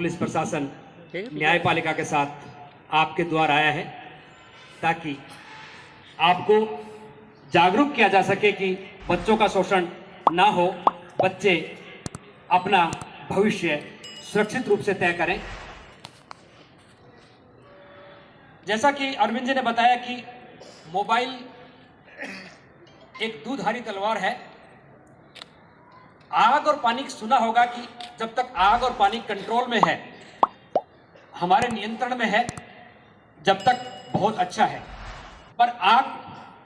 Police प्रशासन न्यायपालिका के साथ आपके द्वार आया है ताकि आपको जागरूक किया जा सके कि बच्चों का शोषण ना हो, बच्चे अपना भविष्य सुरक्षित रूप से तय करें। जैसा कि अरविंद जी ने बताया कि मोबाइल एक दूधारी तलवार है। आग और पानी सुना होगा कि जब तक आग और पानी कंट्रोल में है, हमारे नियंत्रण में है, जब तक बहुत अच्छा है। पर आग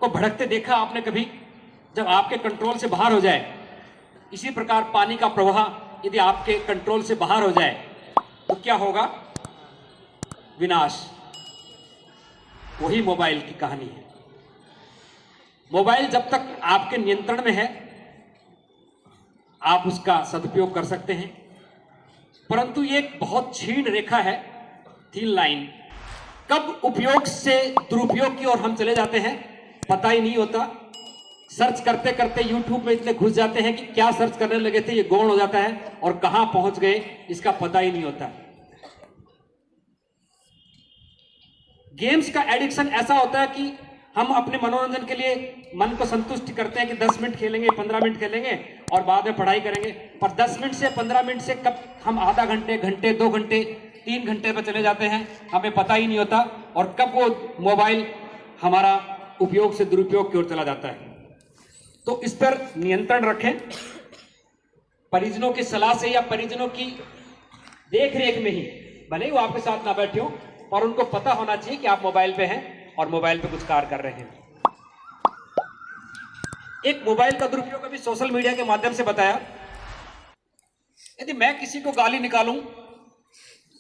को भड़कते देखा आपने कभी? जब आपके कंट्रोल से बाहर हो जाए, इसी प्रकार पानी का प्रवाह यदि आपके कंट्रोल से बाहर हो जाए तो क्या होगा? विनाश। वही मोबाइल की कहानी है। मोबाइल जब तक आपके नियंत्रण में है, आप उसका सदुपयोग कर सकते हैं, परंतु ये एक बहुत क्षीण रेखा है, थीन लाइन। कब उपयोग से दुरुपयोग की ओर हम चले जाते हैं पता ही नहीं होता। सर्च करते करते यूट्यूब में इतने घुस जाते हैं कि क्या सर्च करने लगे थे ये गौण हो जाता है, और कहां पहुंच गए इसका पता ही नहीं होता। गेम्स का एडिक्शन ऐसा होता है कि हम अपने मनोरंजन के लिए मन को संतुष्ट करते हैं कि 10 मिनट खेलेंगे, 15 मिनट खेलेंगे और बाद में पढ़ाई करेंगे। पर 10 मिनट से 15 मिनट से कब हम आधा घंटे, घंटे, 2 घंटे, 3 घंटे पर चले जाते हैं हमें पता ही नहीं होता, और कब वो मोबाइल हमारा उपयोग से दुरुपयोग की ओर चला जाता है। तो इस पर नियंत्रण रखें। परिजनों की सलाह से या परिजनों की देख रेख में ही, भले ही वो आपके साथ ना बैठे हो, और उनको पता होना चाहिए कि आप मोबाइल पे हैं और मोबाइल पे कुछ कार्य कर रहे हैं। एक मोबाइल का दुरुपयोग अभी सोशल मीडिया के माध्यम से बताया। यदि मैं किसी को गाली निकालूं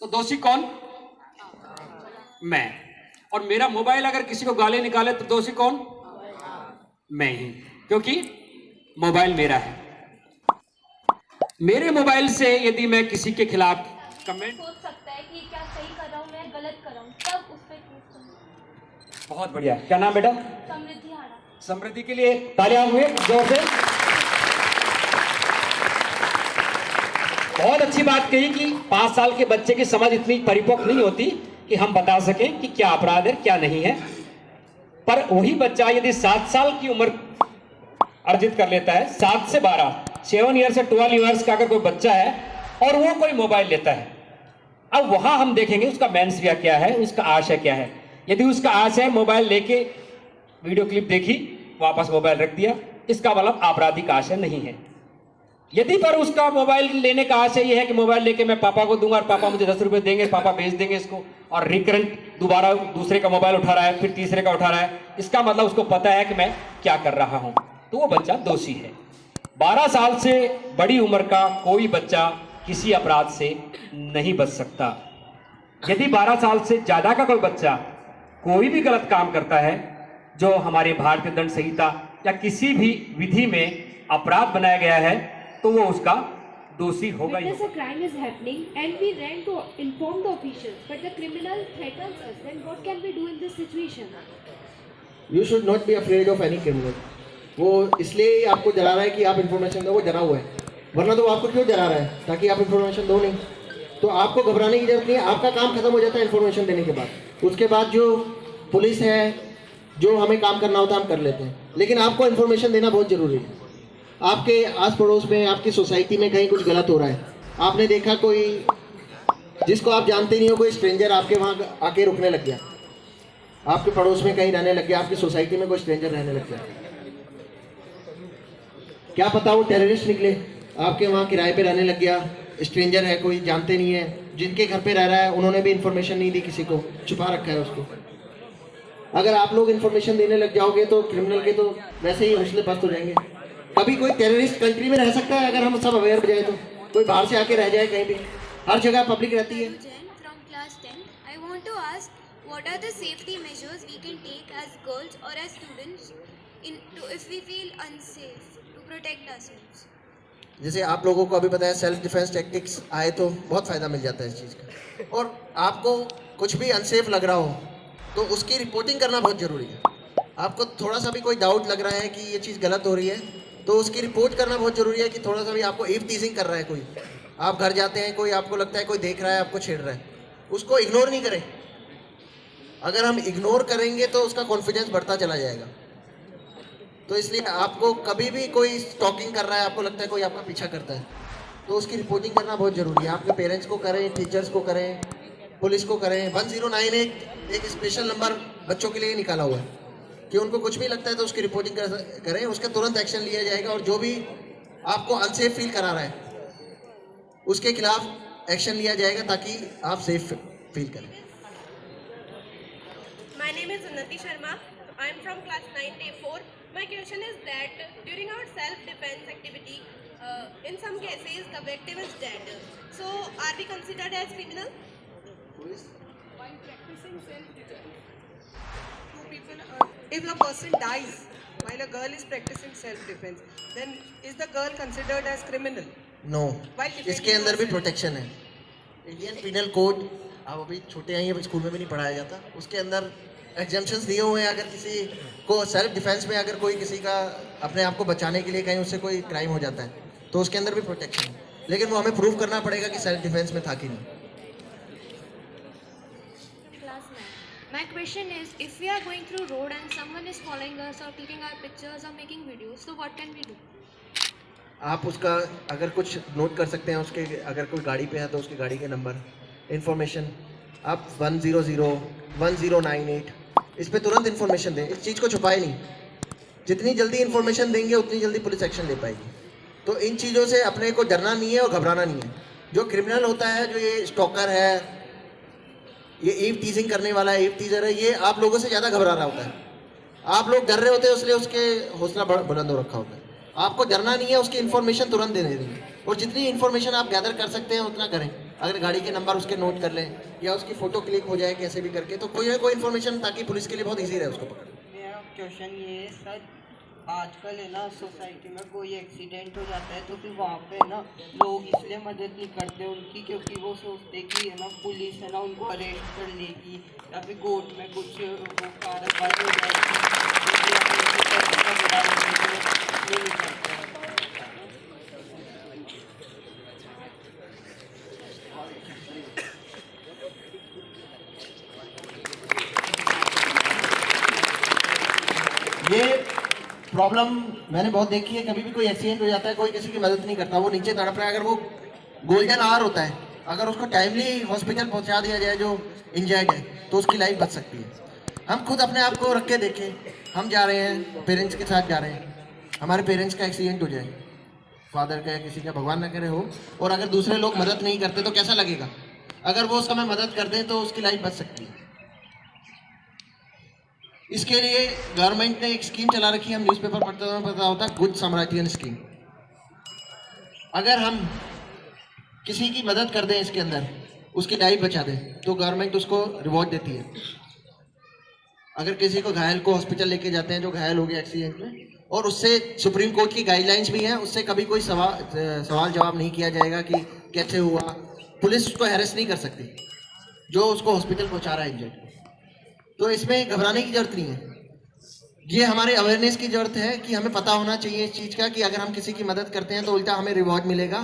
तो दोषी कौन? मैं। और मेरा मोबाइल अगर किसी को गाली निकाले तो दोषी कौन? मैं ही, क्योंकि मोबाइल मेरा है। मेरे मोबाइल से यदि मैं किसी के खिलाफ कमेंट, सोच सकता है कि क्या सही कर रहा हूं मैं, गलत कर रहा हूं, तब उस पर केस चलेगा। बहुत बढ़िया। क्या नाम बेटा? समृद्धि हाड़ा। समृद्धि के लिए तालियां हुए जोर से। बहुत अच्छी बात कही कि 5 साल के बच्चे की समझ इतनी परिपक्व नहीं होती कि हम बता सकें कि क्या अपराध है क्या नहीं है। पर वही बच्चा यदि 7 साल की उम्र अर्जित कर लेता है, 7 से 12, 7 ईयर से 12 ईयर्स का अगर कोई बच्चा है और वो कोई मोबाइल लेता है, अब वहां हम देखेंगे उसका मेंशरिया क्या है, उसका आशय क्या है। यदि उसका आशय मोबाइल लेके वीडियो क्लिप देखी, वापस मोबाइल रख दिया, इसका मतलब आपराधिक आशय नहीं है। यदि पर उसका मोबाइल लेने का आशय यह है कि मोबाइल लेके मैं पापा को दूंगा और पापा मुझे 10 रुपए देंगे, पापा भेज देंगे इसको, और रिकरेंट दोबारा दूसरे का मोबाइल उठा रहा है, फिर तीसरे का उठा रहा है, इसका मतलब उसको पता है कि मैं क्या कर रहा हूं, तो वो बच्चा दोषी है। 12 साल से बड़ी उम्र का कोई बच्चा किसी अपराध से नहीं बच सकता। यदि 12 साल से ज्यादा का कोई बच्चा कोई भी गलत काम करता है जो हमारे भारतीय दंड संहिता या किसी भी विधि में अपराध बनाया गया है, तो वो उसका दोषी होगा ही। Witness a crime is happening and we ran to inform the officials, but the criminal threatens us. Then what can we do in this situation? You should not be afraid of any criminal. वो इसलिए आपको डरा रहा है कि आप information दो, वो डरा हुआ है, वरना तो आपको क्यों डरा रहा है? ताकि आप इन्फॉर्मेशन दो नहीं। तो आपको घबराने की जरूरत नहीं है, आपका काम खत्म हो जाता है इन्फॉर्मेशन देने के बाद। उसके बाद जो पुलिस है, जो हमें काम करना होता है हम कर लेते हैं, लेकिन आपको इन्फॉर्मेशन देना बहुत ज़रूरी है। आपके आस पड़ोस में, आपकी सोसाइटी में कहीं कुछ गलत हो रहा है, आपने देखा कोई जिसको आप जानते नहीं हो, कोई स्ट्रेंजर आपके वहाँ आके रुकने लग गया, आपके पड़ोस में कहीं रहने लग गया, आपकी सोसाइटी में कोई स्ट्रेंजर रहने लग गया, क्या पता वो टेररिस्ट निकले, आपके वहाँ किराए पे रहने लग गया, स्ट्रेंजर है, कोई जानते नहीं है, जिनके घर पे रह रहा है उन्होंने भी इन्फॉर्मेशन नहीं दी, किसी को छुपा रखा है उसको। अगर आप लोग इन्फॉर्मेशन देने लग जाओगे तो क्रिमिनल के तो वैसे ही हौसले पस्त हो जाएंगे। कभी कोई टेररिस्ट कंट्री में रह सकता है अगर हम सब अवेयर हो जाए, तो कोई बाहर से आके रह जाए कहीं भी, हर जगह पब्लिक रहती है। From class 10, I want to ask, what are the safety measures we can take as girls or as students if we feel unsafe to protect ourselves? जैसे आप लोगों को अभी पता है सेल्फ डिफेंस टेक्टिक्स आए तो बहुत फ़ायदा मिल जाता है इस चीज़ का, और आपको कुछ भी अनसेफ लग रहा हो तो उसकी रिपोर्टिंग करना बहुत ज़रूरी है। आपको थोड़ा सा भी कोई डाउट लग रहा है कि ये चीज़ गलत हो रही है तो उसकी रिपोर्ट करना बहुत ज़रूरी है। कि थोड़ा सा भी आपको ईव टीजिंग कर रहा है कोई, आप घर जाते हैं, कोई आपको लगता है कोई देख रहा है, आपको छेड़ रहा है, उसको इग्नोर नहीं करें। अगर हम इग्नोर करेंगे तो उसका कॉन्फिडेंस बढ़ता चला जाएगा। तो इसलिए आपको कभी भी कोई स्टॉकिंग कर रहा है, आपको लगता है कोई आपका पीछा करता है, तो उसकी रिपोर्टिंग करना बहुत ज़रूरी है। आपके पेरेंट्स को करें, टीचर्स को करें, पुलिस को करें। 1098 एक स्पेशल नंबर बच्चों के लिए निकाला हुआ है कि उनको कुछ भी लगता है तो उसकी रिपोर्टिंग करें, उसका तुरंत एक्शन लिया जाएगा। और जो भी आपको अनसेफ फील करा रहा है उसके खिलाफ एक्शन लिया जाएगा ताकि आप सेफ फील करें। My name is Unnati Sharma. I am from class 9A4. My question is that during our self-defense activity, in some cases the victim is dead. So, are we considered as criminal? While practicing self-defense, two people, if a person dies while a girl is practicing self-defense, then is the girl considered as criminal? No, While defending इसके अंदर भी yourself. Protection है। Indian penal code, आप अभी छोटे हैं, ये school में भी नहीं पढ़ाया जाता, उसके अंदर एग्जाम्पशंस दिए हुए हैं। अगर किसी को सेल्फ डिफेंस में अगर कोई किसी का अपने आप को बचाने के लिए कहीं उससे कोई क्राइम हो जाता है तो उसके अंदर भी प्रोटेक्शन है, लेकिन वो हमें प्रूव करना पड़ेगा कि सेल्फ डिफेंस में था कि नहीं। Class 9. My question is, if we are going through road and someone is following us or clicking our pictures or making videos, so what can we do? आप उसका अगर कुछ नोट कर सकते हैं, उसके अगर कोई गाड़ी पे है तो उसकी गाड़ी के नंबर, इन्फॉर्मेशन, आप 100, 1098 इस पे तुरंत इन्फॉर्मेशन दें। इस चीज़ को छुपाए नहीं। जितनी जल्दी इन्फॉर्मेशन देंगे उतनी जल्दी पुलिस एक्शन ले पाएगी। तो इन चीज़ों से अपने को डरना नहीं है और घबराना नहीं है। जो क्रिमिनल होता है, जो ये स्टॉकर है, ये ईव टीजिंग करने वाला है, ईव टीजर है, ये आप लोगों से ज़्यादा घबरा रहा होता है। आप लोग डर रहे होते हैं, इसलिए उसके हौसला बुलंद हो रखा होता है। आपको डरना नहीं है, उसकी इन्फॉर्मेशन तुरंत दे देनी है। और जितनी इन्फॉर्मेशन आप गैदर कर सकते हैं उतना करें। अगर गाड़ी के नंबर उसके नोट कर लें या उसकी फ़ोटो क्लिक हो जाए कैसे भी करके, तो कोई ना कोई इन्फॉर्मेशन, ताकि पुलिस के लिए बहुत ईजी रहे उसको पकड़ना। मेरा क्वेश्चन ये है सर, आजकल है ना सोसाइटी में कोई एक्सीडेंट हो जाता है तो फिर वहाँ पे ना लोग इसलिए मदद नहीं करते उनकी, क्योंकि वो सोचते कि है ना पुलिस है ना उनको अरेस्ट कर लेगी या फिर कोर्ट में कुछ वो कार्रवाई हो जाएगी, इसलिए हम उनको पैसे का बुरा नहीं करते। ये प्रॉब्लम मैंने बहुत देखी है। कभी भी कोई एक्सीडेंट हो जाता है, कोई किसी की मदद नहीं करता, वो नीचे तड़प रहा है। अगर वो गोल्डन आवर होता है, अगर उसको टाइमली हॉस्पिटल पहुंचा दिया जाए जो इंजर्ड है, तो उसकी लाइफ बच सकती है। हम खुद अपने आप को रख के देखें, हम जा रहे हैं, पेरेंट्स के साथ जा रहे हैं, हमारे पेरेंट्स का एक्सीडेंट हो जाए, फादर का या किसी का, भगवान ना करे हो, और अगर दूसरे लोग मदद नहीं करते तो कैसा लगेगा। अगर वो उस समय मदद कर दें तो उसकी लाइफ बच सकती है। इसके लिए गवर्नमेंट ने एक स्कीम चला रखी है, हम न्यूज़पेपर पढ़ते हुए पता होता है, गुड समराइटियन स्कीम। अगर हम किसी की मदद कर दें इसके अंदर, उसकी लाइफ बचा दें, तो गवर्नमेंट उसको रिवॉर्ड देती है। अगर किसी को घायल को हॉस्पिटल लेके जाते हैं जो घायल हो गया एक्सीडेंट में, और उससे सुप्रीम कोर्ट की गाइडलाइंस भी हैं, उससे कभी कोई सवाल जवाब नहीं किया जाएगा कि कैसे हुआ। पुलिस उसको हैरेस नहीं कर सकती जो उसको हॉस्पिटल पहुंचा रहा है इंजर्ड। तो इसमें घबराने की जरूरत नहीं है। ये हमारे अवेयरनेस की जरूरत है कि हमें पता होना चाहिए इस चीज़ का कि अगर हम किसी की मदद करते हैं तो उल्टा हमें रिवॉर्ड मिलेगा,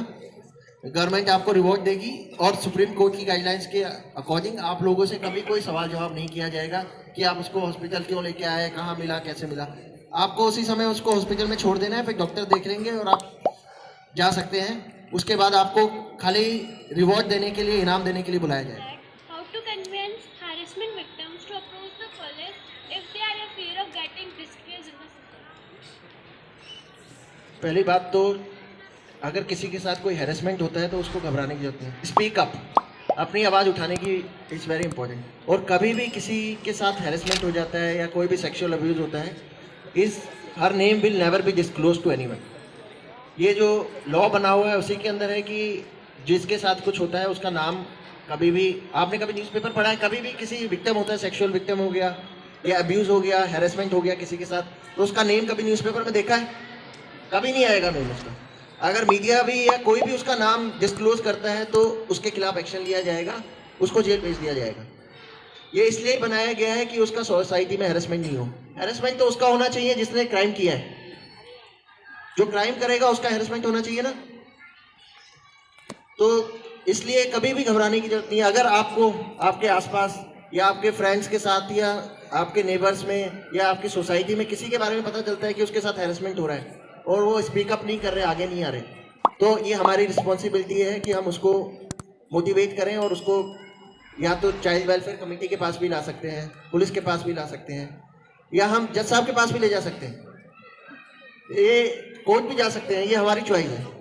गवर्नमेंट आपको रिवॉर्ड देगी, और सुप्रीम कोर्ट की गाइडलाइंस के अकॉर्डिंग आप लोगों से कभी कोई सवाल जवाब नहीं किया जाएगा कि आप उसको हॉस्पिटल क्यों लेके आए, कहाँ मिला, कैसे मिला। आपको उसी समय उसको हॉस्पिटल में छोड़ देना है, फिर डॉक्टर देख लेंगे और आप जा सकते हैं। उसके बाद आपको खाली रिवॉर्ड देने के लिए, इनाम देने के लिए बुलाया जाएगा। How to convince harassment victims to approach the police if they are in fear of getting disgraced in the society? पहली बात तो अगर किसी के साथ कोई हैरेसमेंट होता है तो उसको घबराने की जरूरत नहीं। स्पीक अप, अपनी आवाज़ उठाने की इज़ वेरी इंपॉर्टेंट। और कभी भी किसी के साथ हैरेसमेंट हो जाता है या कोई भी सेक्सुअल अब्यूज़ होता है, is her name will never be disclose to anyone. ये जो लॉ बना हुआ है उसी के अंदर है कि जिसके साथ कुछ होता है उसका नाम कभी भी, आपने कभी न्यूज़पेपर पढ़ा है, कभी भी किसी विक्टिम होता है, सेक्सुअल विक्टिम हो गया या अब्यूज़ हो गया, हैरेसमेंट हो गया किसी के साथ, तो उसका नेम कभी न्यूज़पेपर में देखा है? कभी नहीं आएगा नेम उसका। अगर मीडिया भी या कोई भी उसका नाम डिस्क्लोज करता है तो उसके खिलाफ एक्शन लिया जाएगा, उसको जेल भेज दिया जाएगा। ये इसलिए बनाया गया है कि उसका सोसाइटी में हैरेसमेंट नहीं हो। हैरेसमेंट तो उसका होना चाहिए जिसने क्राइम किया है। जो क्राइम करेगा उसका हैरेसमेंट होना चाहिए ना। तो इसलिए कभी भी घबराने की जरूरत नहीं है। अगर आपको आपके आसपास या आपके फ्रेंड्स के साथ या आपके नेबर्स में या आपकी सोसाइटी में किसी के बारे में पता चलता है कि उसके साथ हैरेसमेंट हो रहा है और वो स्पीकअप नहीं कर रहे, आगे नहीं आ रहे, तो ये हमारी रिस्पॉन्सिबिलिटी है कि हम उसको मोटिवेट करें और उसको या तो चाइल्ड वेलफेयर कमेटी के पास भी ला सकते हैं, पुलिस के पास भी ला सकते हैं, या हम जज साहब के पास भी ले जा सकते हैं, ये कोर्ट भी जा सकते हैं, ये हमारी चॉइस है।